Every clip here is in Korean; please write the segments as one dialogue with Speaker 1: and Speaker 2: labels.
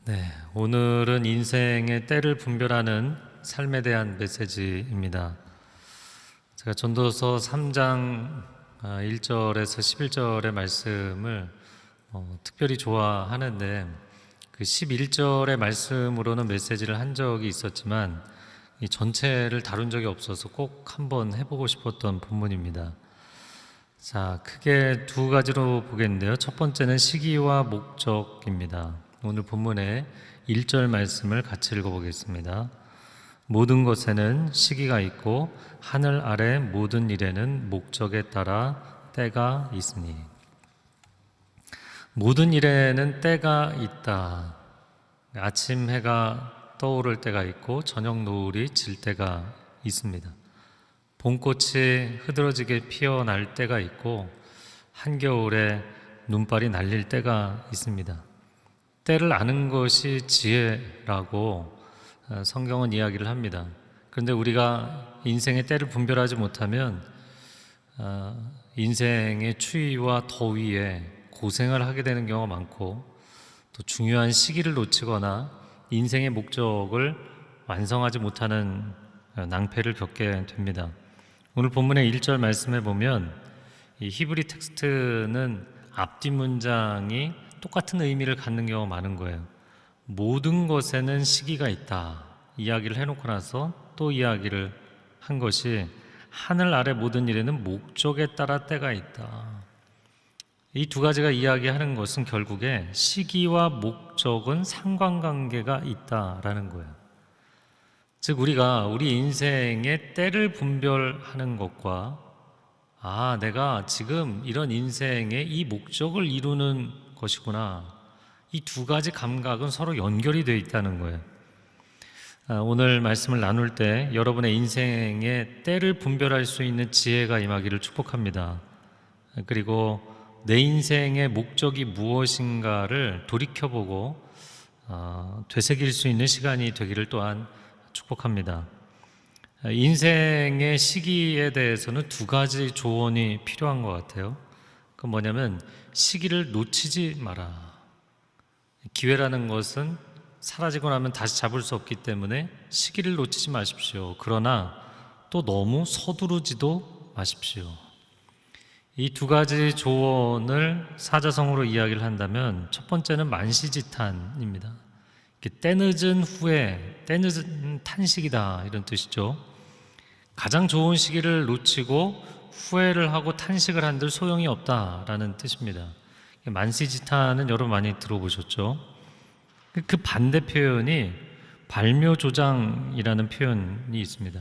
Speaker 1: 네, 오늘은 인생의 때를 분별하는 삶에 대한 메시지입니다. 제가 전도서 3장 1절에서 11절의 말씀을 특별히 좋아하는데 그 11절의 말씀으로는 메시지를 한 적이 있었지만 이 전체를 다룬 적이 없어서 꼭 한번 해보고 싶었던 본문입니다. 자, 크게 두 가지로 보겠는데요. 첫 번째는 시기와 목적입니다. 오늘 본문의 1절 말씀을 같이 읽어보겠습니다. 모든 것에는 시기가 있고 하늘 아래 모든 일에는 목적에 따라 때가 있으니. 모든 일에는 때가 있다. 아침 해가 떠오를 때가 있고 저녁 노을이 질 때가 있습니다. 봄꽃이 흐드러지게 피어날 때가 있고 한겨울에 눈발이 날릴 때가 있습니다. 때를 아는 것이 지혜라고 성경은 이야기를 합니다. 그런데 우리가 인생의 때를 분별하지 못하면 인생의 추위와 더위에 고생을 하게 되는 경우가 많고 또 중요한 시기를 놓치거나 인생의 목적을 완성하지 못하는 낭패를 겪게 됩니다. 오늘 본문의 1절 말씀에 보면 이 히브리 텍스트는 앞뒤 문장이 똑같은 의미를 갖는 경우가 많은 거예요. 모든 것에는 시기가 있다 이야기를 해놓고 나서 또 이야기를 한 것이 하늘 아래 모든 일에는 목적에 따라 때가 있다. 이 두 가지가 이야기하는 것은 결국에 시기와 목적은 상관관계가 있다라는 거예요. 즉 우리가 우리 인생의 때를 분별하는 것과 내가 지금 이런 인생의 이 목적을 이루는 것이구나, 이 두 가지 감각은 서로 연결이 되어 있다는 거예요. 오늘 말씀을 나눌 때 여러분의 인생의 때를 분별할 수 있는 지혜가 임하기를 축복합니다. 그리고 내 인생의 목적이 무엇인가를 돌이켜보고 되새길 수 있는 시간이 되기를 또한 축복합니다. 인생의 시기에 대해서는 두 가지 조언이 필요한 것 같아요. 그건 뭐냐면 시기를 놓치지 마라. 기회라는 것은 사라지고 나면 다시 잡을 수 없기 때문에 시기를 놓치지 마십시오. 그러나 또 너무 서두르지도 마십시오. 이 두 가지 조언을 사자성어로 이야기를 한다면 첫 번째는 만시지탄입니다. 때늦은 후회, 때늦은 탄식이다 이런 뜻이죠. 가장 좋은 시기를 놓치고 후회를 하고 탄식을 한들 소용이 없다라는 뜻입니다. 만시지탄은 여러분 많이 들어보셨죠? 그 반대 표현이 발묘조장이라는 표현이 있습니다.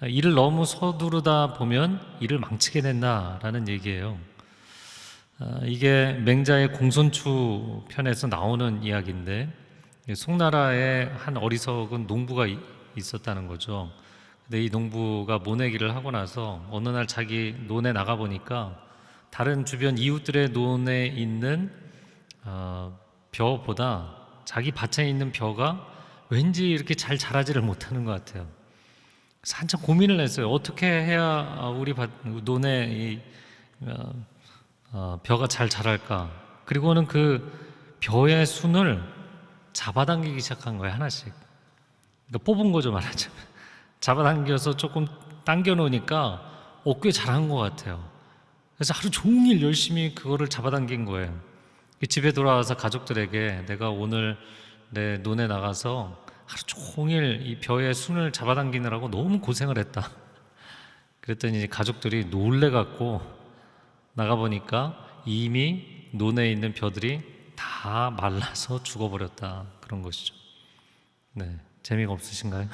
Speaker 1: 일을 너무 서두르다 보면 일을 망치게 된다라는 얘기예요. 이게 맹자의 공손추 편에서 나오는 이야기인데 송나라에 한 어리석은 농부가 있었다는 거죠. 근데 이 농부가 모내기를 하고 나서 어느 날 자기 논에 나가보니까 다른 주변 이웃들의 논에 있는 벼보다 자기 밭에 있는 벼가 왠지 이렇게 잘 자라지를 못하는 것 같아요. 그래서 한참 고민을 했어요. 어떻게 해야 우리 논에 이 벼가 잘 자랄까? 그리고는 그 벼의 순을 잡아당기기 시작한 거예요, 하나씩. 그러니까 뽑은 거죠, 말하자면. 잡아당겨서 조금 당겨 놓으니까 꽤 잘한 것 같아요. 그래서 하루 종일 열심히 그거를 잡아당긴 거예요. 집에 돌아와서 가족들에게 내가 오늘 내 논에 나가서 하루 종일 이 벼의 순을 잡아당기느라고 너무 고생을 했다. 그랬더니 가족들이 놀래갖고 나가보니까 이미 논에 있는 벼들이 다 말라서 죽어버렸다. 그런 것이죠. 네, 재미가 없으신가요?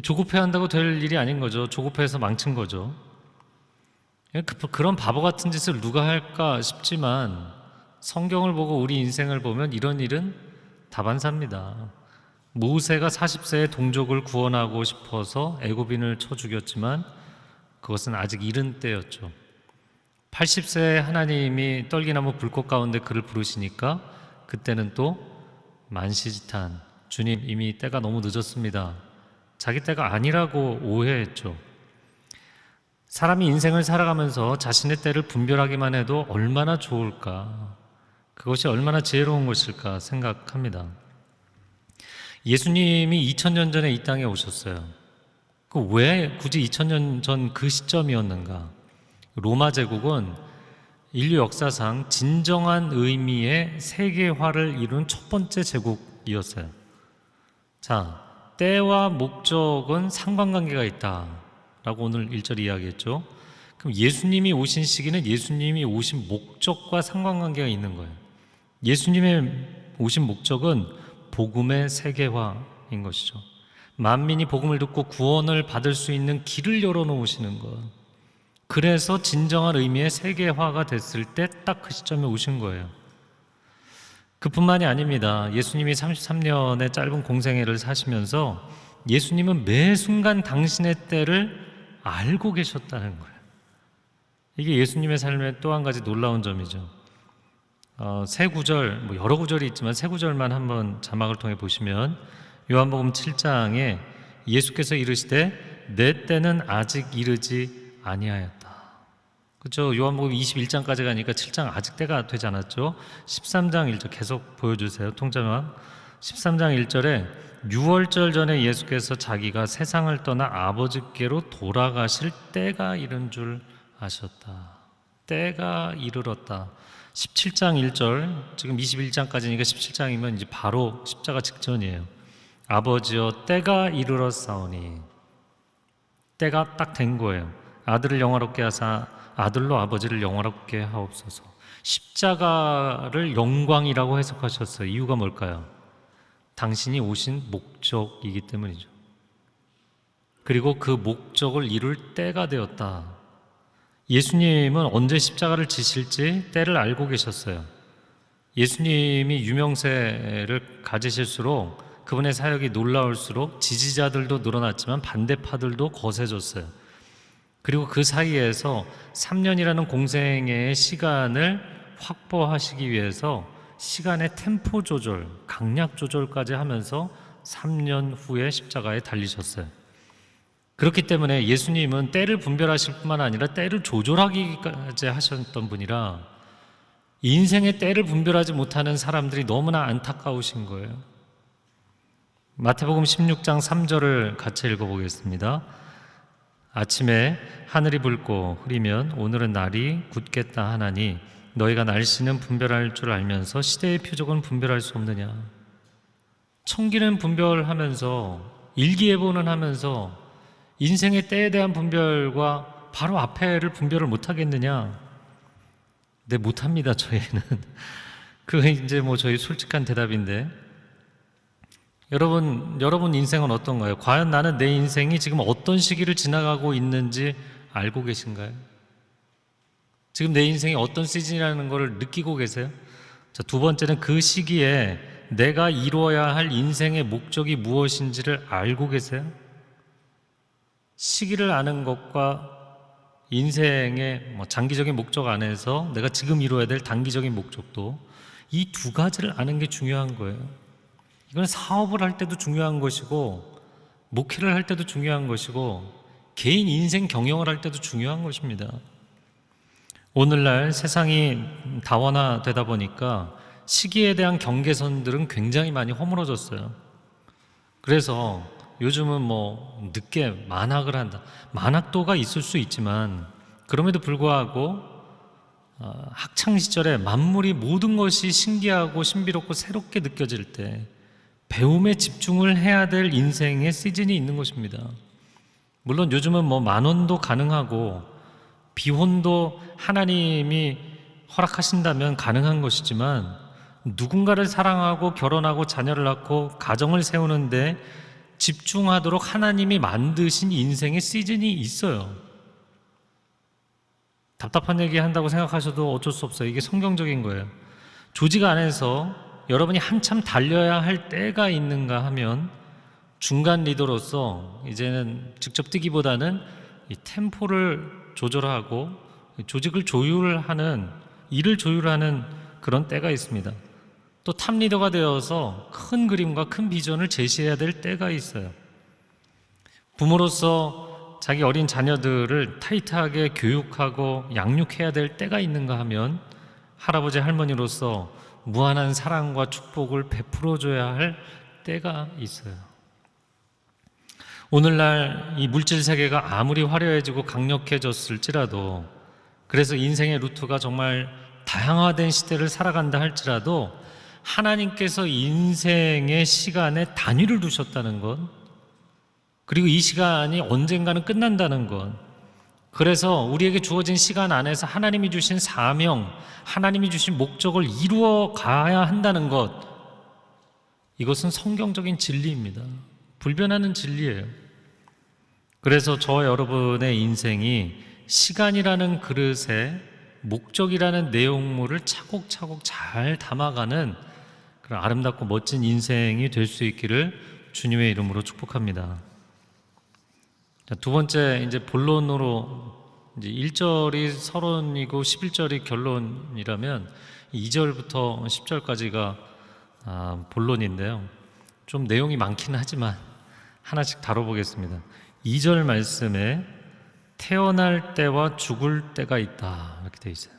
Speaker 1: 조급해한다고 될 일이 아닌 거죠. 조급해서 망친 거죠. 그런 바보 같은 짓을 누가 할까 싶지만 성경을 보고 우리 인생을 보면 이런 일은 다반사입니다. 모세가 40세에 동족을 구원하고 싶어서 애굽인을 쳐 죽였지만 그것은 아직 이른 때였죠. 80세에 하나님이 떨기나무 불꽃 가운데 그를 부르시니까 그때는 또 만시지탄, 주님 이미 때가 너무 늦었습니다. 자기 때가 아니라고 오해했죠. 사람이 인생을 살아가면서 자신의 때를 분별하기만 해도 얼마나 좋을까. 그것이 얼마나 지혜로운 것일까 생각합니다. 예수님이 2000년 전에 이 땅에 오셨어요. 왜 굳이 2000년 전 그 시점이었는가? 로마 제국은 인류 역사상 진정한 의미의 세계화를 이룬 첫 번째 제국이었어요. 자, 때와 목적은 상관관계가 있다라고 오늘 1절 이야기했죠. 그럼 예수님이 오신 시기는 예수님이 오신 목적과 상관관계가 있는 거예요. 예수님의 오신 목적은 복음의 세계화인 것이죠. 만민이 복음을 듣고 구원을 받을 수 있는 길을 열어놓으시는 것. 그래서 진정한 의미의 세계화가 됐을 때 딱 그 시점에 오신 거예요. 그뿐만이 아닙니다. 예수님이 33년의 짧은 공생애를 사시면서 예수님은 매 순간 당신의 때를 알고 계셨다는 거예요. 이게 예수님의 삶의 또 한 가지 놀라운 점이죠. 세 구절, 여러 구절이 있지만 세 구절만 한번 자막을 통해 보시면 요한복음 7장에 예수께서 이르시되 내 때는 아직 이르지 아니하였다. 그렇죠? 요한복음 21장까지 가니까 7장 아직 때가 되지 않았죠. 13장 1절 계속 보여주세요. 통자막 13장 1절에 6월절 전에 예수께서 자기가 세상을 떠나 아버지께로 돌아가실 때가 이른 줄 아셨다. 때가 이르렀다. 17장 1절, 지금 21장까지니까 17장이면 이제 바로 십자가 직전이에요. 아버지여 때가 이르렀사오니, 때가 딱 된 거예요. 아들을 영화롭게 하사 아들로 아버지를 영화롭게 하옵소서. 십자가를 영광이라고 해석하셨어요. 이유가 뭘까요? 당신이 오신 목적이기 때문이죠. 그리고 그 목적을 이룰 때가 되었다. 예수님은 언제 십자가를 지실지 때를 알고 계셨어요. 예수님이 유명세를 가지실수록 그분의 사역이 놀라울수록 지지자들도 늘어났지만 반대파들도 거세졌어요. 그리고 그 사이에서 3년이라는 공생애의 시간을 확보하시기 위해서 시간의 템포 조절, 강약 조절까지 하면서 3년 후에 십자가에 달리셨어요. 그렇기 때문에 예수님은 때를 분별하실 뿐만 아니라 때를 조절하기까지 하셨던 분이라 인생의 때를 분별하지 못하는 사람들이 너무나 안타까우신 거예요. 마태복음 16장 3절을 같이 읽어보겠습니다. 아침에 하늘이 붉고 흐리면 오늘은 날이 굳겠다 하나니 너희가 날씨는 분별할 줄 알면서 시대의 표적은 분별할 수 없느냐. 청기는 분별하면서 일기예보는 하면서 인생의 때에 대한 분별과 바로 앞에를 분별을 못하겠느냐. 네, 못합니다. 저희는. 그게 이제 저희 솔직한 대답인데, 여러분 인생은 어떤가요? 과연 나는 내 인생이 지금 어떤 시기를 지나가고 있는지 알고 계신가요? 지금 내 인생이 어떤 시즌이라는 걸 느끼고 계세요? 자, 두 번째는 그 시기에 내가 이루어야 할 인생의 목적이 무엇인지를 알고 계세요? 시기를 아는 것과 인생의 장기적인 목적 안에서 내가 지금 이루어야 될 단기적인 목적도 이 두 가지를 아는 게 중요한 거예요. 이건 사업을 할 때도 중요한 것이고 목회를 할 때도 중요한 것이고 개인 인생 경영을 할 때도 중요한 것입니다. 오늘날 세상이 다원화되다 보니까 시기에 대한 경계선들은 굉장히 많이 허물어졌어요. 그래서 요즘은 늦게 만학을 한다. 만학도가 있을 수 있지만 그럼에도 불구하고 학창시절에 만물이 모든 것이 신기하고 신비롭고 새롭게 느껴질 때 배움에 집중을 해야 될 인생의 시즌이 있는 것입니다. 물론 요즘은 만혼도 가능하고 비혼도 하나님이 허락하신다면 가능한 것이지만 누군가를 사랑하고 결혼하고 자녀를 낳고 가정을 세우는데 집중하도록 하나님이 만드신 인생의 시즌이 있어요. 답답한 얘기 한다고 생각하셔도 어쩔 수 없어요. 이게 성경적인 거예요. 조직 안에서 여러분이 한참 달려야 할 때가 있는가 하면 중간 리더로서 이제는 직접 뛰기보다는 이 템포를 조절하고 조직을 조율하는, 일을 조율하는 그런 때가 있습니다. 또 탑 리더가 되어서 큰 그림과 큰 비전을 제시해야 될 때가 있어요. 부모로서 자기 어린 자녀들을 타이트하게 교육하고 양육해야 될 때가 있는가 하면 할아버지 할머니로서 무한한 사랑과 축복을 베풀어줘야 할 때가 있어요. 오늘날 이 물질 세계가 아무리 화려해지고 강력해졌을지라도, 그래서 인생의 루트가 정말 다양화된 시대를 살아간다 할지라도 하나님께서 인생의 시간에 단위를 두셨다는 것, 그리고 이 시간이 언젠가는 끝난다는 것, 그래서 우리에게 주어진 시간 안에서 하나님이 주신 사명, 하나님이 주신 목적을 이루어 가야 한다는 것, 이것은 성경적인 진리입니다. 불변하는 진리예요. 그래서 저와 여러분의 인생이 시간이라는 그릇에 목적이라는 내용물을 차곡차곡 잘 담아가는 그런 아름답고 멋진 인생이 될 수 있기를 주님의 이름으로 축복합니다. 자, 두 번째, 이제 본론으로, 이제 1절이 서론이고 11절이 결론이라면 2절부터 10절까지가 본론인데요. 좀 내용이 많긴 하지만 하나씩 다뤄보겠습니다. 2절 말씀에 태어날 때와 죽을 때가 있다, 이렇게 되어 있어요.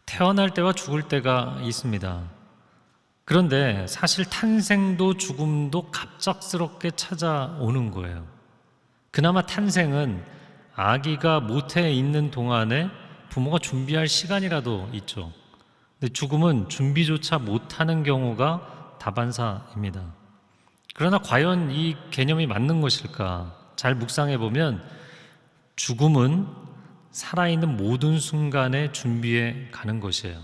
Speaker 1: 태어날 때와 죽을 때가 있습니다. 그런데 사실 탄생도 죽음도 갑작스럽게 찾아오는 거예요. 그나마 탄생은 아기가 모태에 있는 동안에 부모가 준비할 시간이라도 있죠. 근데 죽음은 준비조차 못하는 경우가 다반사입니다. 그러나 과연 이 개념이 맞는 것일까? 잘 묵상해 보면 죽음은 살아있는 모든 순간에 준비해 가는 것이에요.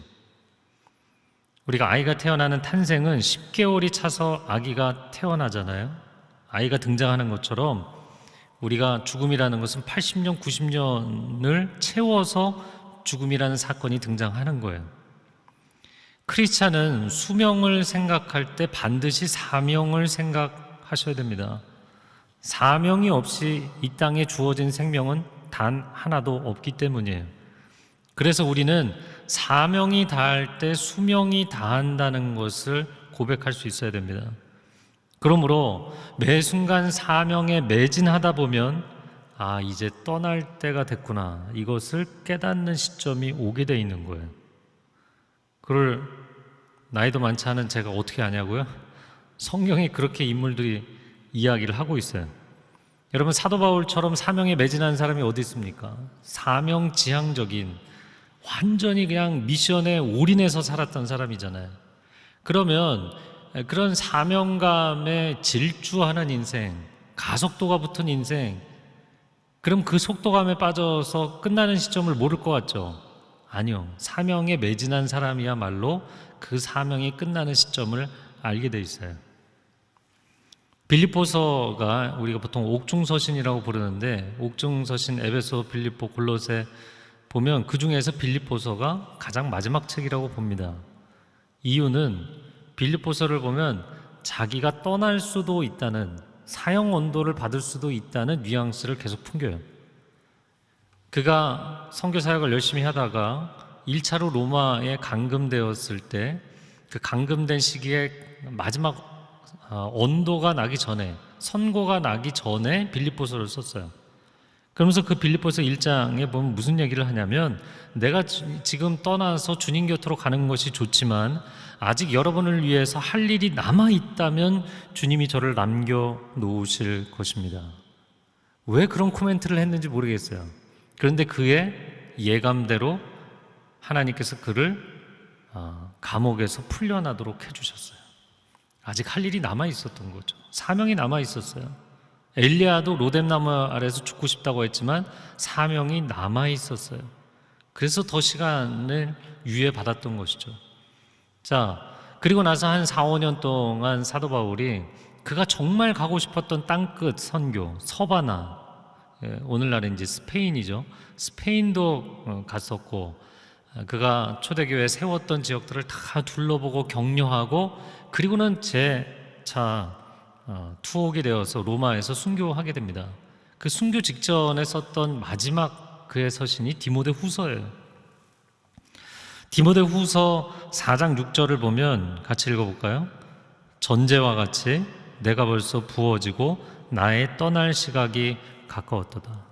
Speaker 1: 우리가 아이가 태어나는 탄생은 10개월이 차서 아기가 태어나잖아요. 아이가 등장하는 것처럼 우리가 죽음이라는 것은 80년, 90년을 채워서 죽음이라는 사건이 등장하는 거예요. 크리스찬은 수명을 생각할 때 반드시 사명을 생각하셔야 됩니다. 사명이 없이 이 땅에 주어진 생명은 단 하나도 없기 때문이에요. 그래서 우리는 사명이 다할 때 수명이 다한다는 것을 고백할 수 있어야 됩니다. 그러므로 매 순간 사명에 매진하다 보면 이제 떠날 때가 됐구나, 이것을 깨닫는 시점이 오게 돼 있는 거예요. 그걸 나이도 많지 않은 제가 어떻게 아냐고요? 성경에 그렇게 인물들이 이야기를 하고 있어요. 여러분, 사도 바울처럼 사명에 매진한 사람이 어디 있습니까? 사명지향적인, 완전히 그냥 미션에 올인해서 살았던 사람이잖아요. 그러면 그런 사명감에 질주하는 인생, 가속도가 붙은 인생, 그럼 그 속도감에 빠져서 끝나는 시점을 모를 것 같죠? 아니요. 사명에 매진한 사람이야말로 그 사명이 끝나는 시점을 알게 돼 있어요. 빌립보서가 우리가 보통 옥중서신이라고 부르는데, 옥중서신, 에베소, 빌립보, 골로새 보면 그 중에서 빌립보서가 가장 마지막 책이라고 봅니다. 이유는 빌립보서를 보면 자기가 떠날 수도 있다는, 사형 언도를 받을 수도 있다는 뉘앙스를 계속 풍겨요. 그가 선교 사역을 열심히 하다가 1차로 로마에 감금되었을 때, 그 감금된 시기에 마지막 언도가 나기 전에, 선고가 나기 전에 빌립보서를 썼어요. 그러면서 그 빌립보서 1장에 보면 무슨 얘기를 하냐면, 내가 지금 떠나서 주님 곁으로 가는 것이 좋지만 아직 여러분을 위해서 할 일이 남아있다면 주님이 저를 남겨놓으실 것입니다. 왜 그런 코멘트를 했는지 모르겠어요. 그런데 그의 예감대로 하나님께서 그를 감옥에서 풀려나도록 해주셨어요. 아직 할 일이 남아있었던 거죠. 사명이 남아있었어요. 엘리야도 로뎀나무 아래서 죽고 싶다고 했지만 사명이 남아있었어요. 그래서 더 시간을 유예받았던 것이죠. 자, 그리고 나서 한 4, 5년 동안 사도 바울이 그가 정말 가고 싶었던 땅끝 선교, 서바나, 오늘날은 이제 스페인이죠. 스페인도 갔었고, 그가 초대교회 세웠던 지역들을 다 둘러보고 격려하고, 그리고는 재차 투옥이 되어서 로마에서 순교하게 됩니다. 그 순교 직전에 썼던 마지막 그의 서신이 디모데후서예요. 디모데후서 4장 6절을 보면 같이 읽어볼까요? 전제와 같이 내가 벌써 부어지고 나의 떠날 시각이 가까웠도다.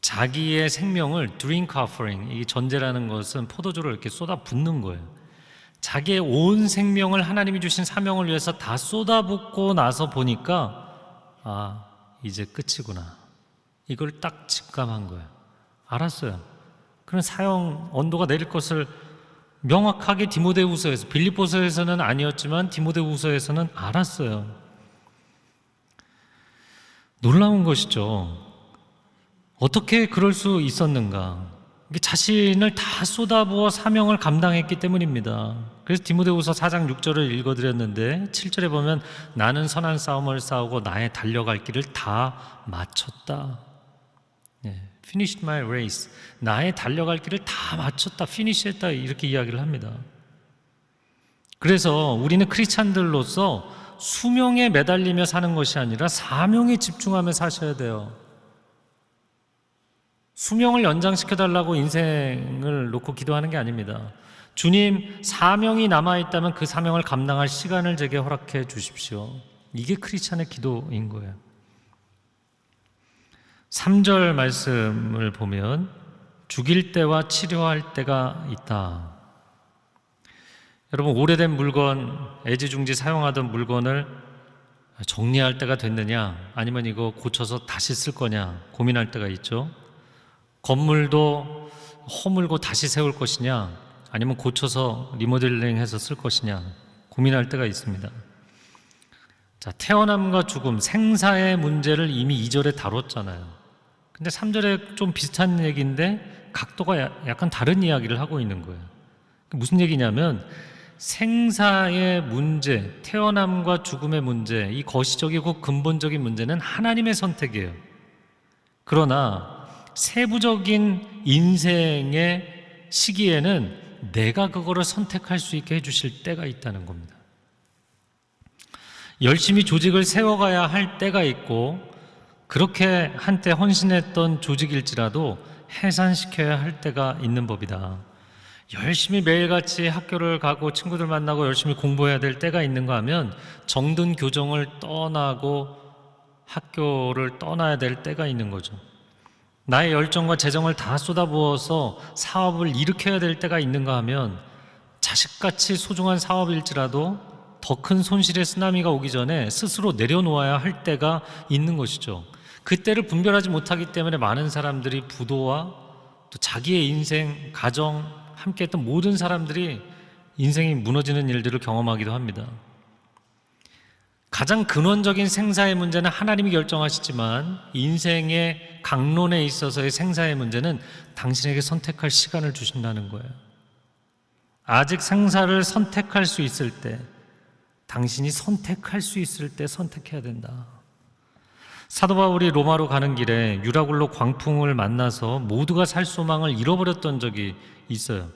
Speaker 1: 자기의 생명을 drink offering, 이 전제라는 것은 포도주를 이렇게 쏟아 붓는 거예요. 자기의 온 생명을 하나님이 주신 사명을 위해서 다 쏟아붓고 나서 보니까 이제 끝이구나. 이걸 딱 직감한 거예요. 알았어요. 그런 사형 언도가 내릴 것을 명확하게 디모데후서에서, 빌립보서에서는 아니었지만 디모데후서에서는 알았어요. 놀라운 것이죠. 어떻게 그럴 수 있었는가? 자신을 다 쏟아부어 사명을 감당했기 때문입니다. 그래서 디모데후서 4장 6절을 읽어드렸는데 7절에 보면 나는 선한 싸움을 싸우고 나의 달려갈 길을 다 마쳤다. Finished my race. 나의 달려갈 길을 다 마쳤다, 피니시했다, 이렇게 이야기를 합니다. 그래서 우리는 크리스찬들로서 수명에 매달리며 사는 것이 아니라 사명에 집중하며 사셔야 돼요. 수명을 연장시켜달라고 인생을 놓고 기도하는 게 아닙니다. 주님, 사명이 남아있다면 그 사명을 감당할 시간을 제게 허락해 주십시오. 이게 크리스찬의 기도인 거예요. 3절 말씀을 보면 죽일 때와 치료할 때가 있다. 여러분, 오래된 물건, 애지중지 사용하던 물건을 정리할 때가 됐느냐, 아니면 이거 고쳐서 다시 쓸 거냐 고민할 때가 있죠. 건물도 허물고 다시 세울 것이냐, 아니면 고쳐서 리모델링해서 쓸 것이냐 고민할 때가 있습니다. 자, 태어남과 죽음, 생사의 문제를 이미 2절에 다뤘잖아요. 근데 3절에 좀 비슷한 얘기인데 각도가 약간 다른 이야기를 하고 있는 거예요. 무슨 얘기냐면 생사의 문제, 태어남과 죽음의 문제, 이 거시적이고 근본적인 문제는 하나님의 선택이에요. 그러나 세부적인 인생의 시기에는 내가 그거를 선택할 수 있게 해주실 때가 있다는 겁니다. 열심히 조직을 세워가야 할 때가 있고, 그렇게 한때 헌신했던 조직일지라도 해산시켜야 할 때가 있는 법이다. 열심히 매일같이 학교를 가고 친구들 만나고 열심히 공부해야 될 때가 있는가 하면 정든 교정을 떠나고 학교를 떠나야 될 때가 있는 거죠. 나의 열정과 재정을 다 쏟아부어서 사업을 일으켜야 될 때가 있는가 하면 자식같이 소중한 사업일지라도 더 큰 손실의 쓰나미가 오기 전에 스스로 내려놓아야 할 때가 있는 것이죠. 그때를 분별하지 못하기 때문에 많은 사람들이 부도와 또 자기의 인생, 가정, 함께했던 모든 사람들이 인생이 무너지는 일들을 경험하기도 합니다. 가장 근원적인 생사의 문제는 하나님이 결정하시지만 인생의 강론에 있어서의 생사의 문제는 당신에게 선택할 시간을 주신다는 거예요. 아직 생사를 선택할 수 있을 때, 당신이 선택할 수 있을 때 선택해야 된다. 사도 바울이 로마로 가는 길에 유라굴로 광풍을 만나서 모두가 살 소망을 잃어버렸던 적이 있어요.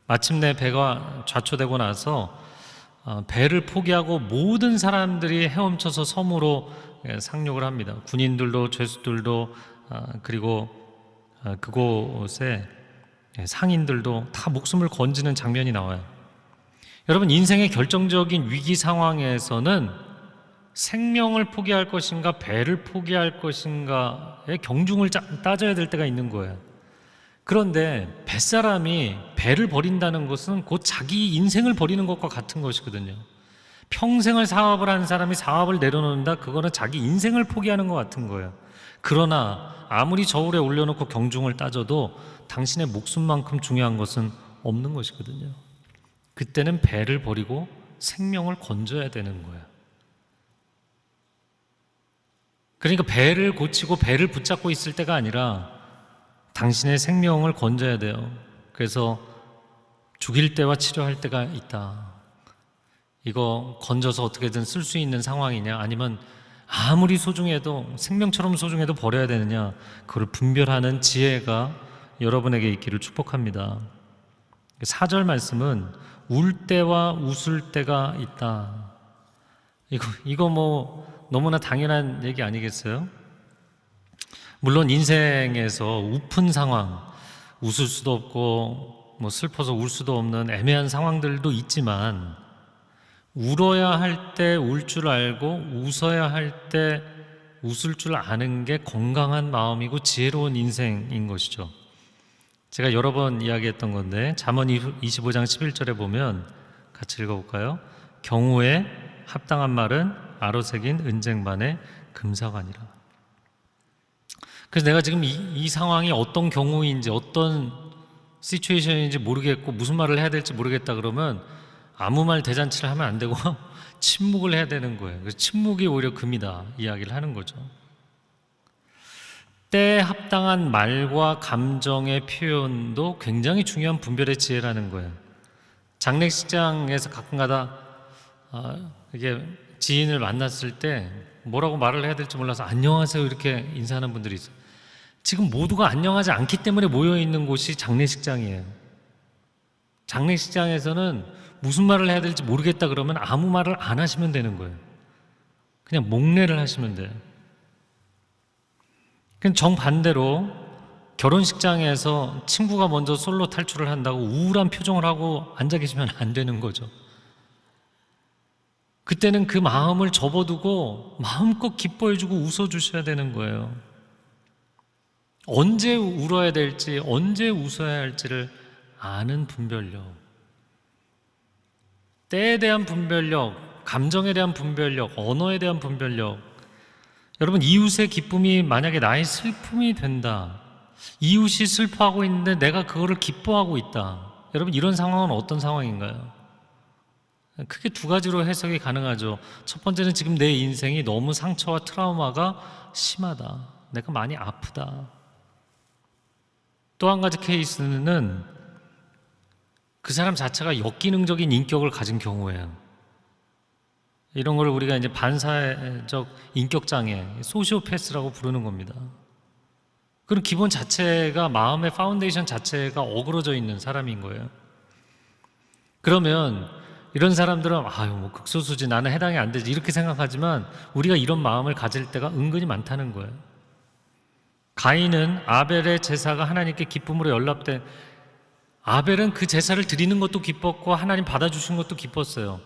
Speaker 1: 마침내 배가 좌초되고 나서 배를 포기하고 모든 사람들이 헤엄쳐서 섬으로 상륙을 합니다. 군인들도 죄수들도 그리고 그곳에 상인들도 다 목숨을 건지는 장면이 나와요. 여러분, 인생의 결정적인 위기 상황에서는 생명을 포기할 것인가 배를 포기할 것인가의 경중을 따져야 될 때가 있는 거예요. 그런데 뱃사람이 배를 버린다는 것은 곧 자기 인생을 버리는 것과 같은 것이거든요. 평생을 사업을 한 사람이 사업을 내려놓는다, 그거는 자기 인생을 포기하는 것 같은 거예요. 그러나 아무리 저울에 올려놓고 경중을 따져도 당신의 목숨만큼 중요한 것은 없는 것이거든요. 그때는 배를 버리고 생명을 건져야 되는 거예요. 그러니까 배를 고치고 배를 붙잡고 있을 때가 아니라 당신의 생명을 건져야 돼요. 그래서 죽일 때와 치료할 때가 있다. 이거 건져서 어떻게든 쓸 수 있는 상황이냐, 아니면 아무리 소중해도, 생명처럼 소중해도 버려야 되느냐, 그걸 분별하는 지혜가 여러분에게 있기를 축복합니다. 4절 말씀은 울 때와 웃을 때가 있다. 이거 뭐 너무나 당연한 얘기 아니겠어요? 물론 인생에서 우픈 상황, 웃을 수도 없고 뭐 슬퍼서 울 수도 없는 애매한 상황들도 있지만, 울어야 할 때 울 줄 알고 웃어야 할 때 웃을 줄 아는 게 건강한 마음이고 지혜로운 인생인 것이죠. 제가 여러 번 이야기했던 건데 잠언 25장 11절에 보면 같이 읽어볼까요? 경우에 합당한 말은 아로새긴 은쟁반의 금사관이라. 그래서 내가 지금 이 상황이 어떤 경우인지 어떤 시츄에이션인지 모르겠고 무슨 말을 해야 될지 모르겠다 그러면 아무 말 대잔치를 하면 안 되고 침묵을 해야 되는 거예요. 그래서 침묵이 오히려 금이다 이야기를 하는 거죠. 때에 합당한 말과 감정의 표현도 굉장히 중요한 분별의 지혜라는 거예요. 장례식장에서 가끔가다 이게 지인을 만났을 때 뭐라고 말을 해야 될지 몰라서 안녕하세요 이렇게 인사하는 분들이 있어요. 지금 모두가 안녕하지 않기 때문에 모여있는 곳이 장례식장이에요. 장례식장에서는 무슨 말을 해야 될지 모르겠다 그러면 아무 말을 안 하시면 되는 거예요. 그냥 목례를 하시면 돼요. 정반대로 결혼식장에서 친구가 먼저 솔로 탈출을 한다고 우울한 표정을 하고 앉아 계시면 안 되는 거죠. 그때는 그 마음을 접어두고 마음껏 기뻐해주고 웃어주셔야 되는 거예요. 언제 울어야 될지 언제 웃어야 할지를 아는 분별력, 때에 대한 분별력, 감정에 대한 분별력, 언어에 대한 분별력. 여러분, 이웃의 기쁨이 만약에 나의 슬픔이 된다, 이웃이 슬퍼하고 있는데 내가 그거를 기뻐하고 있다, 여러분 이런 상황은 어떤 상황인가요? 크게 두 가지로 해석이 가능하죠. 첫 번째는 지금 내 인생이 너무 상처와 트라우마가 심하다, 내가 많이 아프다. 또 한 가지 케이스는 그 사람 자체가 역기능적인 인격을 가진 경우예요. 이런 걸 우리가 이제 반사회적 인격장애, 소시오패스라고 부르는 겁니다. 그런 기본 자체가, 마음의 파운데이션 자체가 어그러져 있는 사람인 거예요. 그러면 이런 사람들은 뭐 극소수지, 나는 해당이 안 되지 이렇게 생각하지만 우리가 이런 마음을 가질 때가 은근히 많다는 거예요. 가인은 아벨의 제사가 하나님께 기쁨으로 연락된, 아벨은 그 제사를 드리는 것도 기뻤고 하나님 받아주신 것도 기뻤어요.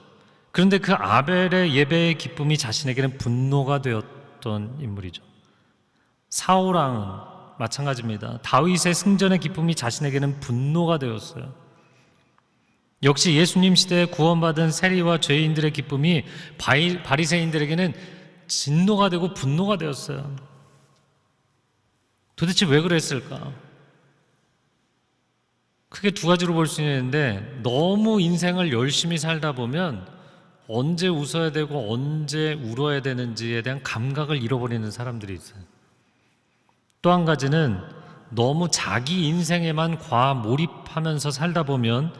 Speaker 1: 그런데 그 아벨의 예배의 기쁨이 자신에게는 분노가 되었던 인물이죠. 사울왕은 마찬가지입니다. 다윗의 승전의 기쁨이 자신에게는 분노가 되었어요. 역시 예수님 시대에 구원받은 세리와 죄인들의 기쁨이 바리새인들에게는 진노가 되고 분노가 되었어요. 도대체 왜 그랬을까? 크게 두 가지로 볼 수 있는데, 너무 인생을 열심히 살다 보면 언제 웃어야 되고 언제 울어야 되는지에 대한 감각을 잃어버리는 사람들이 있어요. 또 한 가지는 너무 자기 인생에만 과몰입하면서 살다 보면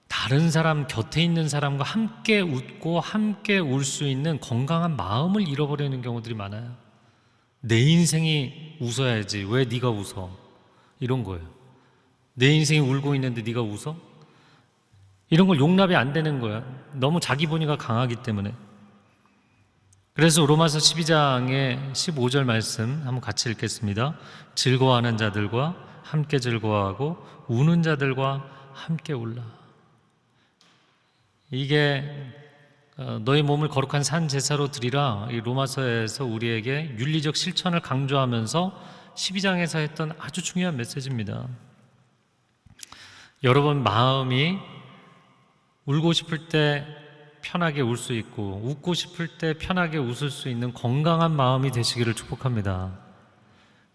Speaker 1: 다른 사람, 곁에 있는 사람과 함께 웃고 함께 울 수 있는 건강한 마음을 잃어버리는 경우들이 많아요. 내 인생이 웃어야지 왜 네가 웃어? 이런 거예요. 내 인생이 울고 있는데 네가 웃어? 이런 걸 용납이 안 되는 거야. 너무 자기 본의가 강하기 때문에. 그래서 로마서 12장의 15절 말씀 한번 같이 읽겠습니다. 즐거워하는 자들과 함께 즐거워하고 우는 자들과 함께 울라. 이게 너희 몸을 거룩한 산 제사로 드리라, 이 로마서에서 우리에게 윤리적 실천을 강조하면서 12장에서 했던 아주 중요한 메시지입니다. 여러분 마음이 울고 싶을 때 편하게 울 수 있고 웃고 싶을 때 편하게 웃을 수 있는 건강한 마음이 되시기를 축복합니다.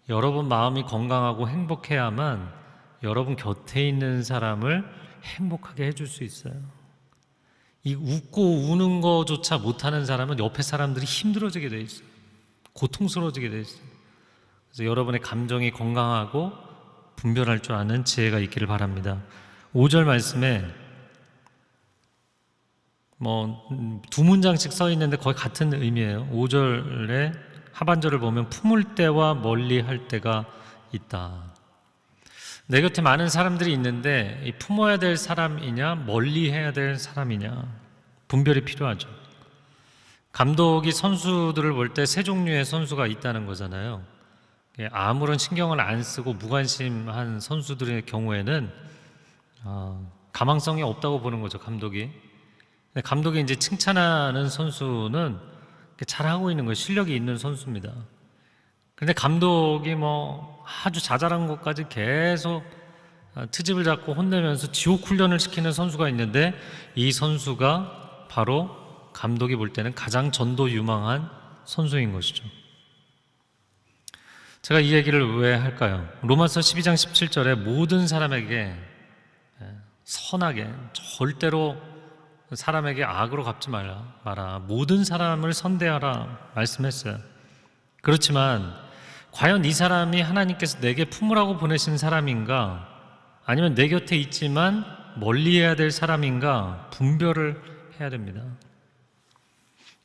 Speaker 1: 여러분 마음이 건강하고 행복해야만 여러분 곁에 있는 사람을 행복하게 해줄 수 있어요. 이 웃고 우는 거조차 못하는 사람은 옆에 사람들이 힘들어지게 돼 있어요. 고통스러워지게 돼 있어요. 그래서 여러분의 감정이 건강하고 분별할 줄 아는 지혜가 있기를 바랍니다. 5절 말씀에 두 문장씩 써 있는데 거의 같은 의미예요. 5절의 하반절을 보면 품을 때와 멀리 할 때가 있다. 내 곁에 많은 사람들이 있는데 이 품어야 될 사람이냐 멀리 해야 될 사람이냐 분별이 필요하죠. 감독이 선수들을 볼 때 세 종류의 선수가 있다는 거잖아요. 아무런 신경을 안 쓰고 무관심한 선수들의 경우에는 가망성이 없다고 보는 거죠, 감독이. 감독이 이제 칭찬하는 선수는 잘하고 있는 거예요. 실력이 있는 선수입니다. 그런데 감독이 아주 자잘한 것까지 계속 트집을 잡고 혼내면서 지옥 훈련을 시키는 선수가 있는데, 이 선수가 바로 감독이 볼 때는 가장 전도 유망한 선수인 것이죠. 제가 이 얘기를 왜 할까요? 로마서 12장 17절에 모든 사람에게 선하게, 절대로 사람에게 악으로 갚지 마라. 모든 사람을 선대하라 말씀했어요. 그렇지만 과연 이 사람이 하나님께서 내게 품으라고 보내신 사람인가, 아니면 내 곁에 있지만 멀리해야 될 사람인가 분별을 해야 됩니다.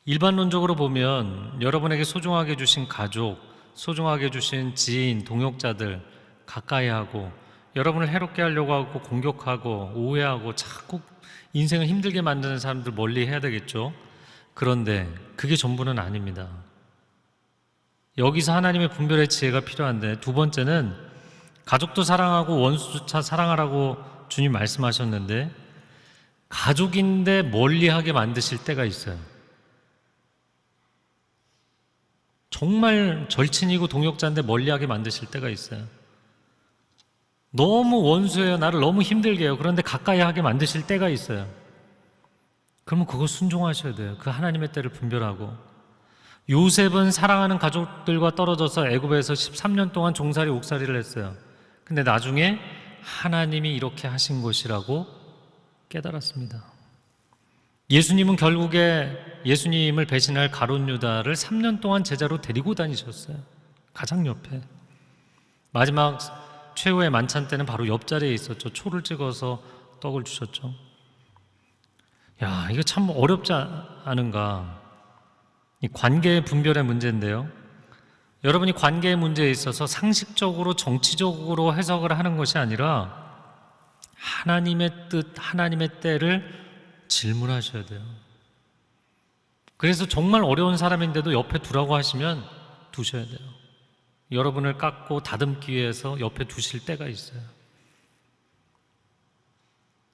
Speaker 1: 일반론적으로 보면 여러분에게 소중하게 주신 가족, 소중하게 주신 지인, 동역자들 가까이 하고, 여러분을 해롭게 하려고 하고 공격하고 오해하고 자꾸 인생을 힘들게 만드는 사람들 멀리 해야 되겠죠. 그런데 그게 전부는 아닙니다. 여기서 하나님의 분별의 지혜가 필요한데, 두 번째는 가족도 사랑하고 원수조차 사랑하라고 주님 말씀하셨는데, 가족인데 멀리하게 만드실 때가 있어요. 정말 절친이고 동역자인데 멀리하게 만드실 때가 있어요. 너무 원수예요. 나를 너무 힘들게 해요. 그런데 가까이 하게 만드실 때가 있어요. 그러면 그거 순종하셔야 돼요. 그 하나님의 때를 분별하고. 요셉은 사랑하는 가족들과 떨어져서 애굽에서 13년 동안 종살이 옥살이를 했어요. 근데 나중에 하나님이 이렇게 하신 것이라고 깨달았습니다. 예수님은 결국에 예수님을 배신할 가룟 유다를 3년 동안 제자로 데리고 다니셨어요. 가장 옆에. 마지막 최후의 만찬 때는 바로 옆자리에 있었죠. 초를 찍어서 떡을 주셨죠. 야, 이거 참 어렵지 않은가. 이 관계의 분별의 문제인데요. 여러분이 관계의 문제에 있어서 상식적으로 정치적으로 해석을 하는 것이 아니라 하나님의 뜻, 하나님의 때를 질문하셔야 돼요. 그래서 정말 어려운 사람인데도 옆에 두라고 하시면 두셔야 돼요. 여러분을 깎고 다듬기 위해서 옆에 두실 때가 있어요.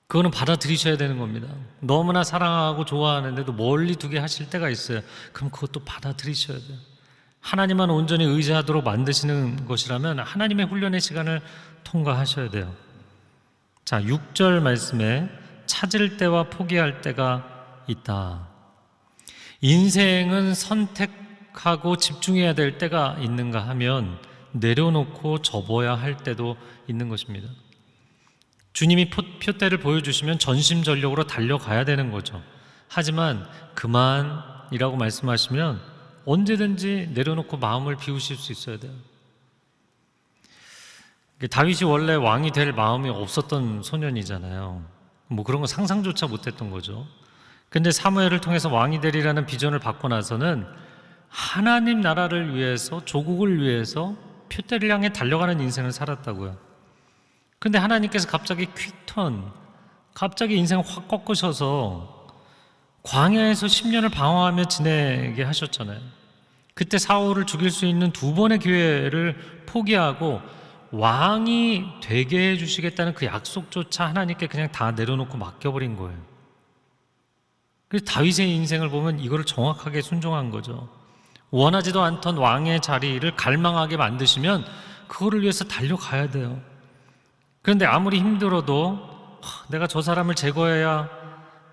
Speaker 1: 그거는 받아들이셔야 되는 겁니다. 너무나 사랑하고 좋아하는데도 멀리 두게 하실 때가 있어요. 그럼 그것도 받아들이셔야 돼요. 하나님만 온전히 의지하도록 만드시는 것이라면 하나님의 훈련의 시간을 통과하셔야 돼요. 자, 6절 말씀에 찾을 때와 포기할 때가 있다. 인생은 선택하고 집중해야 될 때가 있는가 하면 내려놓고 접어야 할 때도 있는 것입니다. 주님이 표대를 보여주시면 전심전력으로 달려가야 되는 거죠. 하지만 그만이라고 말씀하시면 언제든지 내려놓고 마음을 비우실 수 있어야 돼요. 다윗이 원래 왕이 될 마음이 없었던 소년이잖아요. 그런 거 상상조차 못했던 거죠. 근데 사무엘을 통해서 왕이 되리라는 비전을 받고 나서는 하나님 나라를 위해서, 조국을 위해서 표대를 향해 달려가는 인생을 살았다고요. 근데 하나님께서 갑자기 퀵턴, 갑자기 인생을 확 꺾으셔서 광야에서 10년을 방황하며 지내게 하셨잖아요. 그때 사울을 죽일 수 있는 두 번의 기회를 포기하고 왕이 되게 해주시겠다는 그 약속조차 하나님께 그냥 다 내려놓고 맡겨버린 거예요. 그래서 다윗의 인생을 보면 이거를 정확하게 순종한 거죠. 원하지도 않던 왕의 자리를 갈망하게 만드시면 그거를 위해서 달려가야 돼요. 그런데 아무리 힘들어도 내가 저 사람을 제거해야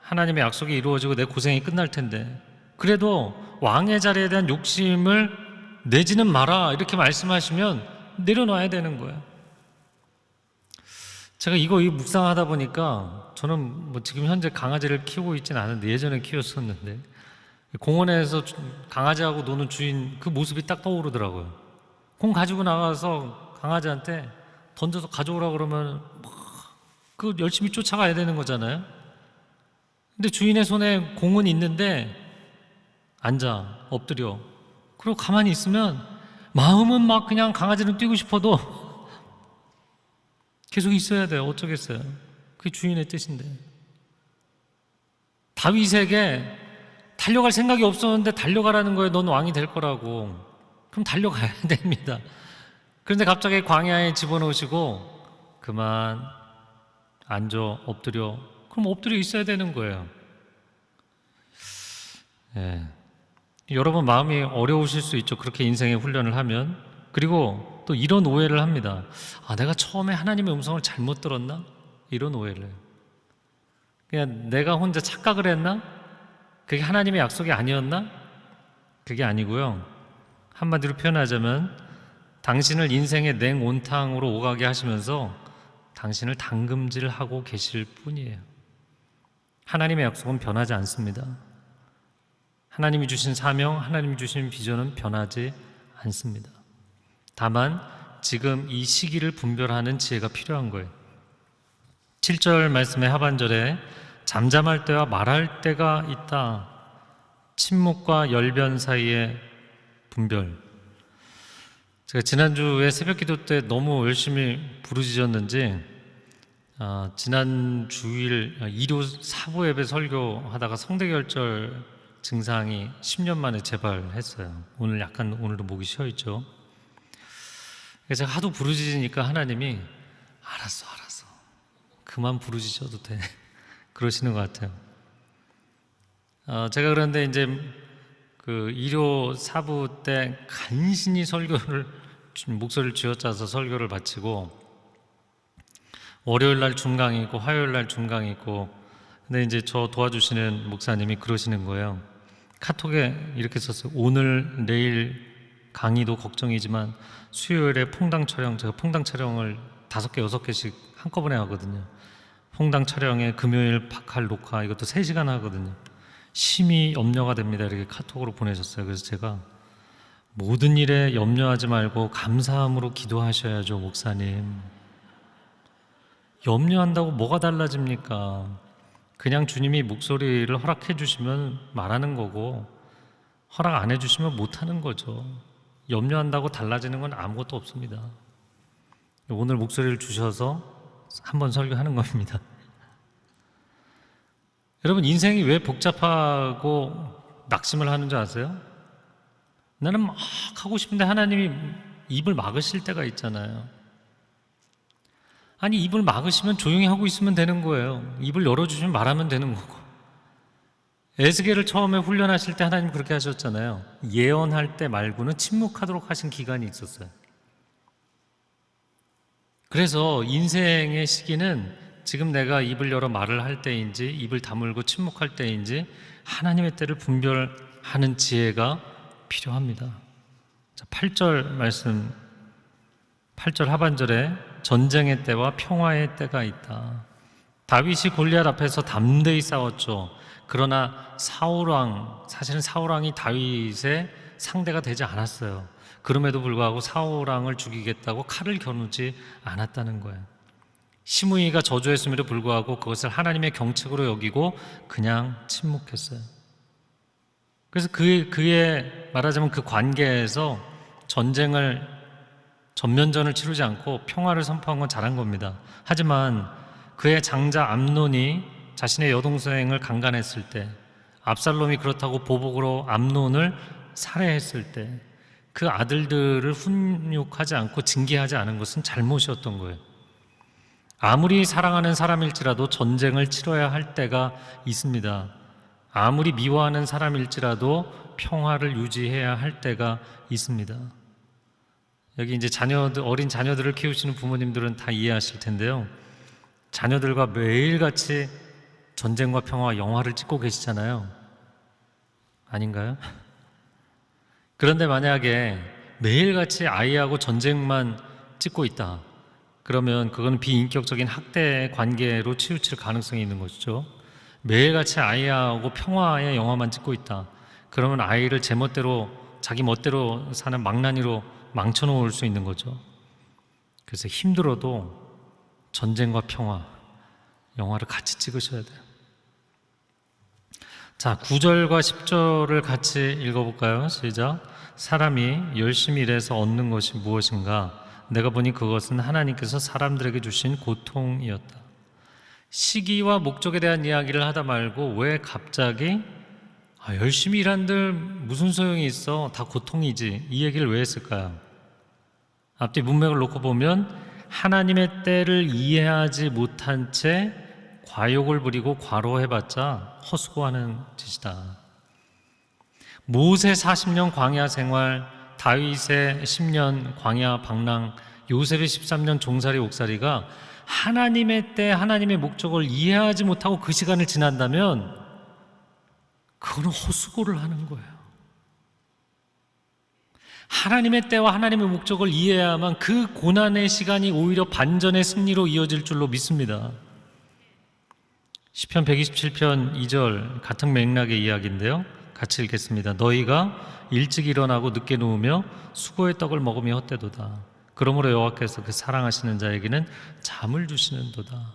Speaker 1: 하나님의 약속이 이루어지고 내 고생이 끝날 텐데, 그래도 왕의 자리에 대한 욕심을 내지는 마라 이렇게 말씀하시면 내려놔야 되는 거예요. 제가 이거 묵상하다 보니까 저는 지금 현재 강아지를 키우고 있지는 않은데 예전에 키웠었는데 공원에서 강아지하고 노는 주인 그 모습이 딱 떠오르더라고요. 공 가지고 나가서 강아지한테 던져서 가져오라 그러면 그 열심히 쫓아가야 되는 거잖아요. 근데 주인의 손에 공은 있는데 앉아 엎드려, 그리고 가만히 있으면 마음은 막 그냥 강아지는 뛰고 싶어도 계속 있어야 돼요. 어쩌겠어요. 그게 주인의 뜻인데. 다윗에게 달려갈 생각이 없었는데 달려가라는 거예요. 넌 왕이 될 거라고. 그럼 달려가야 됩니다. 그런데 갑자기 광야에 집어넣으시고 그만 앉아 엎드려. 그럼 엎드려 있어야 되는 거예요. 예. 여러분 마음이 어려우실 수 있죠. 그렇게 인생의 훈련을 하면. 그리고 또 이런 오해를 합니다. 내가 처음에 하나님의 음성을 잘못 들었나? 이런 오해를 해요. 그냥 내가 혼자 착각을 했나? 그게 하나님의 약속이 아니었나? 그게 아니고요. 한마디로 표현하자면 당신을 인생의 냉온탕으로 오가게 하시면서 당신을 담금질하고 계실 뿐이에요. 하나님의 약속은 변하지 않습니다. 하나님이 주신 사명, 하나님이 주신 비전은 변하지 않습니다. 다만 지금 이 시기를 분별하는 지혜가 필요한 거예요. 7절 말씀의 하반절에 잠잠할 때와 말할 때가 있다. 침묵과 열변 사이의 분별. 제가 지난주에 새벽기도 때 너무 열심히 부르짖었는지 지난 주일 일요 사부 예배 설교하다가 성대결절 증상이 10년 만에 재발했어요. 오늘도 목이 쉬어있죠. 그래서 제가 하도 부르짖으니까 하나님이 알았어 그만 부르짖어도 돼 그러시는 것 같아요. 제가 그런데 이제 그 일요 사부 때 간신히 목소리를 쥐어짜서 설교를 마치고 월요일 날 중강이 있고 화요일 날 중강이 있고 근데 이제 저 도와주시는 목사님이 그러시는 거예요. 카톡에 이렇게 썼어요. 오늘 내일 강의도 걱정이지만 수요일에 퐁당 촬영, 제가 퐁당 촬영을 5개 6개씩 한꺼번에 하거든요. 퐁당 촬영에 금요일 박할 녹화 이것도 3시간 하거든요. 심히 염려가 됩니다. 이렇게 카톡으로 보내셨어요. 그래서 제가 모든 일에 염려하지 말고 감사함으로 기도하셔야죠, 목사님. 염려한다고 뭐가 달라집니까? 그냥 주님이 목소리를 허락해 주시면 말하는 거고 허락 안 해주시면 못하는 거죠. 염려한다고 달라지는 건 아무것도 없습니다. 오늘 목소리를 주셔서 한번 설교하는 겁니다. 여러분 인생이 왜 복잡하고 낙심을 하는 줄 아세요? 나는 막 하고 싶은데 하나님이 입을 막으실 때가 있잖아요. 아니 입을 막으시면 조용히 하고 있으면 되는 거예요. 입을 열어주시면 말하면 되는 거고. 에스겔을 처음에 훈련하실 때 하나님 그렇게 하셨잖아요. 예언할 때 말고는 침묵하도록 하신 기간이 있었어요. 그래서 인생의 시기는 지금 내가 입을 열어 말을 할 때인지 입을 다물고 침묵할 때인지 하나님의 때를 분별하는 지혜가 필요합니다. 8절 말씀, 8절 하반절에 전쟁의 때와 평화의 때가 있다. 다윗이 골리앗 앞에서 담대히 싸웠죠. 그러나 사실은 사울왕이 다윗의 상대가 되지 않았어요. 그럼에도 불구하고 사울왕을 죽이겠다고 칼을 겨누지 않았다는 거예요. 시므이가 저주했음에도 불구하고 그것을 하나님의 경책으로 여기고 그냥 침묵했어요. 그래서 그의 말하자면 그 관계에서 전면전을 치르지 않고 평화를 선포한 건 잘한 겁니다. 하지만 그의 장자 암논이 자신의 여동생을 강간했을 때, 압살롬이 그렇다고 보복으로 암논을 살해했을 때 그 아들들을 훈육하지 않고 징계하지 않은 것은 잘못이었던 거예요. 아무리 사랑하는 사람일지라도 전쟁을 치러야 할 때가 있습니다. 아무리 미워하는 사람일지라도 평화를 유지해야 할 때가 있습니다. 여기 이제 어린 자녀들을 키우시는 부모님들은 다 이해하실 텐데요. 자녀들과 매일같이 전쟁과 평화 영화를 찍고 계시잖아요. 아닌가요? 그런데 만약에 매일같이 아이하고 전쟁만 찍고 있다. 그러면 그건 비인격적인 학대 관계로 치우칠 가능성이 있는 것이죠. 매일같이 아이하고 평화의 영화만 찍고 있다. 그러면 아이를 자기 멋대로 사는 망나니로 망쳐놓을 수 있는 거죠. 그래서 힘들어도 전쟁과 평화 영화를 같이 찍으셔야 돼요. 자, 9절과 10절을 같이 읽어볼까요? 시작. 사람이 열심히 일해서 얻는 것이 무엇인가? 내가 보니 그것은 하나님께서 사람들에게 주신 고통이었다. 시기와 목적에 대한 이야기를 하다 말고 왜 갑자기 열심히 일한들 무슨 소용이 있어? 다 고통이지. 이 얘기를 왜 했을까요? 앞뒤 문맥을 놓고 보면 하나님의 때를 이해하지 못한 채 과욕을 부리고 과로해봤자 헛수고하는 짓이다. 모세 40년 광야 생활, 다윗의 10년 광야 방랑, 요셉의 13년 종살이 옥살이가 하나님의 때 하나님의 목적을 이해하지 못하고 그 시간을 지난다면 그거는 헛수고를 하는 거예요. 하나님의 때와 하나님의 목적을 이해해야만 그 고난의 시간이 오히려 반전의 승리로 이어질 줄로 믿습니다. 시편 127편 2절 같은 맥락의 이야기인데요, 같이 읽겠습니다. 너희가 일찍 일어나고 늦게 누우며 수고의 떡을 먹으며 헛되도다. 그러므로 여호와께서 그 사랑하시는 자에게는 잠을 주시는도다.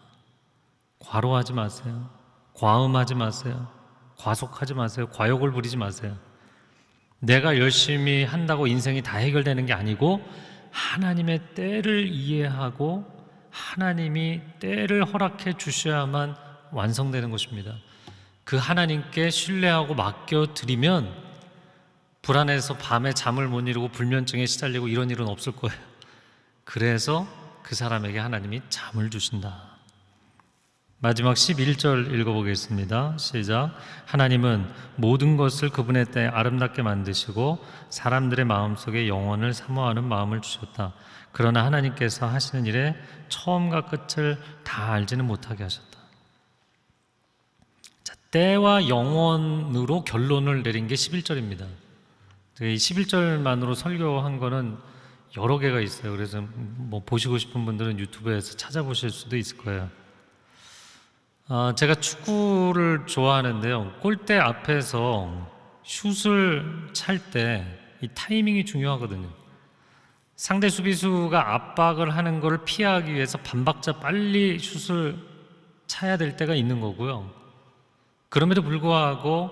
Speaker 1: 과로하지 마세요. 과음하지 마세요. 과속하지 마세요. 과욕을 부리지 마세요. 내가 열심히 한다고 인생이 다 해결되는 게 아니고 하나님의 때를 이해하고 하나님이 때를 허락해 주셔야만 완성되는 것입니다. 그 하나님께 신뢰하고 맡겨드리면 불안해서 밤에 잠을 못 이루고 불면증에 시달리고 이런 일은 없을 거예요. 그래서 그 사람에게 하나님이 잠을 주신다. 마지막 11절 읽어보겠습니다. 시작. 하나님은 모든 것을 그분의 때에 아름답게 만드시고 사람들의 마음속에 영원을 사모하는 마음을 주셨다. 그러나 하나님께서 하시는 일의 처음과 끝을 다 알지는 못하게 하셨다. 자, 때와 영원으로 결론을 내린 게 11절입니다. 이 11절만으로 설교한 거는 여러 개가 있어요. 그래서 뭐 보시고 싶은 분들은 유튜브에서 찾아보실 수도 있을 거예요. 제가 축구를 좋아하는데요, 골대 앞에서 슛을 찰 때 이 타이밍이 중요하거든요. 상대 수비수가 압박을 하는 걸 피하기 위해서 반박자 빨리 슛을 차야 될 때가 있는 거고요. 그럼에도 불구하고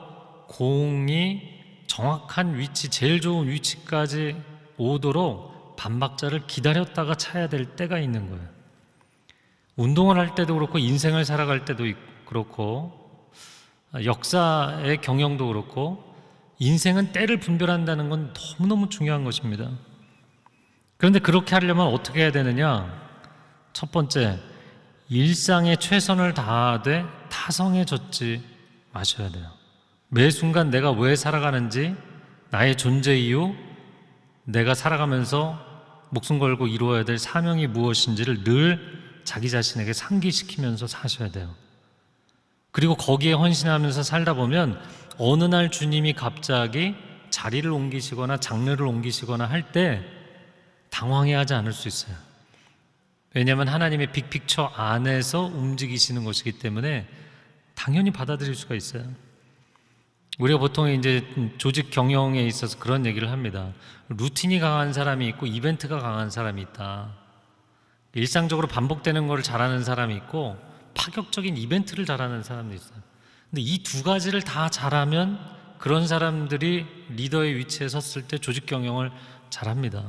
Speaker 1: 공이 정확한 위치, 제일 좋은 위치까지 오도록 반박자를 기다렸다가 차야 될 때가 있는 거예요. 운동을 할 때도 그렇고 인생을 살아갈 때도 그렇고 역사의 경영도 그렇고 인생은 때를 분별한다는 건 너무너무 중요한 것입니다. 그런데 그렇게 하려면 어떻게 해야 되느냐? 첫 번째, 일상에 최선을 다하되 타성에 젖지 마셔야 돼요. 매 순간 내가 왜 살아가는지, 나의 존재 이유, 내가 살아가면서 목숨 걸고 이루어야 될 사명이 무엇인지를 늘 자기 자신에게 상기시키면서 사셔야 돼요. 그리고 거기에 헌신하면서 살다 보면 어느 날 주님이 갑자기 자리를 옮기시거나 장르를 옮기시거나 할 때 당황해하지 않을 수 있어요. 왜냐하면 하나님의 빅픽처 안에서 움직이시는 것이기 때문에 당연히 받아들일 수가 있어요. 우리가 보통 이제 조직 경영에 있어서 그런 얘기를 합니다. 루틴이 강한 사람이 있고 이벤트가 강한 사람이 있다. 일상적으로 반복되는 걸 잘하는 사람이 있고 파격적인 이벤트를 잘하는 사람도 있어요. 근데 이 두 가지를 다 잘하면 그런 사람들이 리더의 위치에 섰을 때 조직 경영을 잘합니다.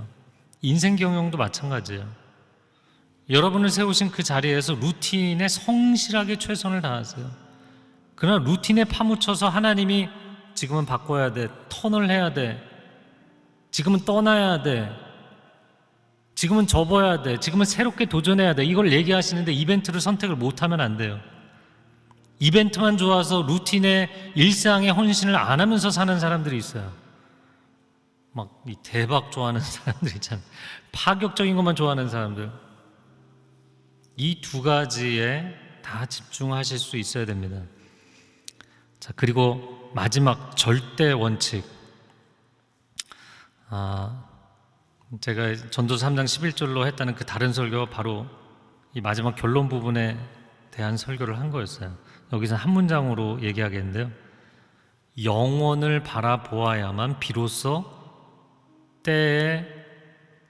Speaker 1: 인생 경영도 마찬가지예요. 여러분을 세우신 그 자리에서 루틴에 성실하게 최선을 다하세요. 그러나 루틴에 파묻혀서 하나님이 지금은 바꿔야 돼, 턴을 해야 돼, 지금은 떠나야 돼, 지금은 접어야 돼, 지금은 새롭게 도전해야 돼, 이걸 얘기하시는데 이벤트를 선택을 못하면 안 돼요. 이벤트만 좋아서 루틴에 일상에 헌신을 안 하면서 사는 사람들이 있어요. 막 이 대박 좋아하는 사람들 있잖아요. 파격적인 것만 좋아하는 사람들. 이 두 가지에 다 집중하실 수 있어야 됩니다. 자, 그리고 마지막 절대 원칙. 제가 전도서 3장 11절로 했다는 그 다른 설교가 바로 이 마지막 결론 부분에 대한 설교를 한 거였어요. 여기서 한 문장으로 얘기하겠는데요, 영원을 바라보아야만 비로소 때의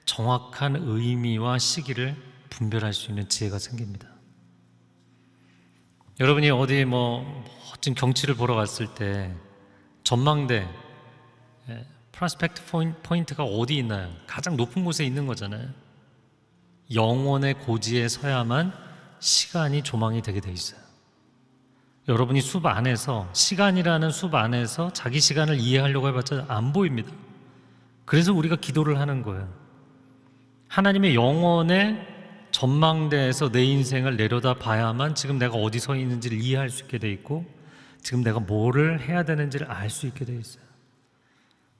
Speaker 1: 정확한 의미와 시기를 분별할 수 있는 지혜가 생깁니다. 여러분이 어디 멋진 경치를 보러 갔을 때 전망대, 프로스펙트 포인트가 어디 있나요? 가장 높은 곳에 있는 거잖아요. 영원의 고지에 서야만 시간이 조망이 되게 돼 있어요. 여러분이 숲 안에서, 시간이라는 숲 안에서 자기 시간을 이해하려고 해봤자 안 보입니다. 그래서 우리가 기도를 하는 거예요. 하나님의 영원의 전망대에서 내 인생을 내려다 봐야만 지금 내가 어디 서 있는지를 이해할 수 있게 돼 있고 지금 내가 뭐를 해야 되는지를 알 수 있게 돼 있어요.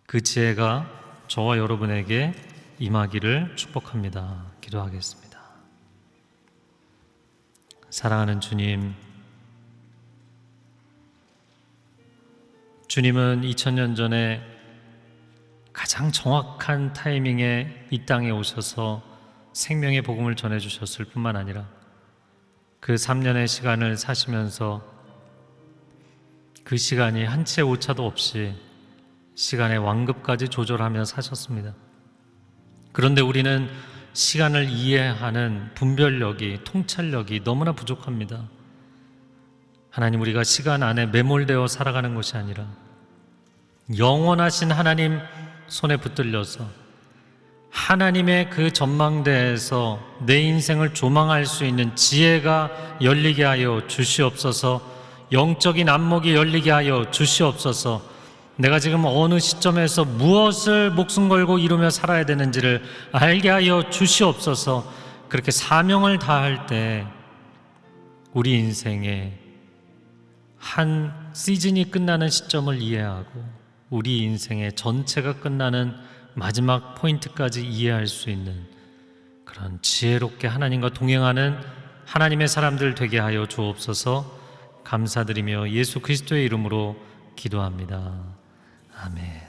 Speaker 1: 그 지혜가 저와 여러분에게 임하기를 축복합니다. 기도하겠습니다. 사랑하는 주님, 주님은 2000년 전에 가장 정확한 타이밍에 이 땅에 오셔서 생명의 복음을 전해주셨을 뿐만 아니라 그 3년의 시간을 사시면서 그 시간이 한 치의 오차도 없이 시간의 완급까지 조절하며 사셨습니다. 그런데 우리는 시간을 이해하는 분별력이, 통찰력이 너무나 부족합니다. 하나님, 우리가 시간 안에 매몰되어 살아가는 것이 아니라 영원하신 하나님 손에 붙들려서 하나님의 그 전망대에서 내 인생을 조망할 수 있는 지혜가 열리게 하여 주시옵소서. 영적인 안목이 열리게 하여 주시옵소서. 내가 지금 어느 시점에서 무엇을 목숨 걸고 이루며 살아야 되는지를 알게 하여 주시옵소서. 그렇게 사명을 다할 때 우리 인생에 한 시즌이 끝나는 시점을 이해하고 우리 인생의 전체가 끝나는 마지막 포인트까지 이해할 수 있는 그런 지혜롭게 하나님과 동행하는 하나님의 사람들 되게 하여 주옵소서. 감사드리며 예수 그리스도의 이름으로 기도합니다. 아멘.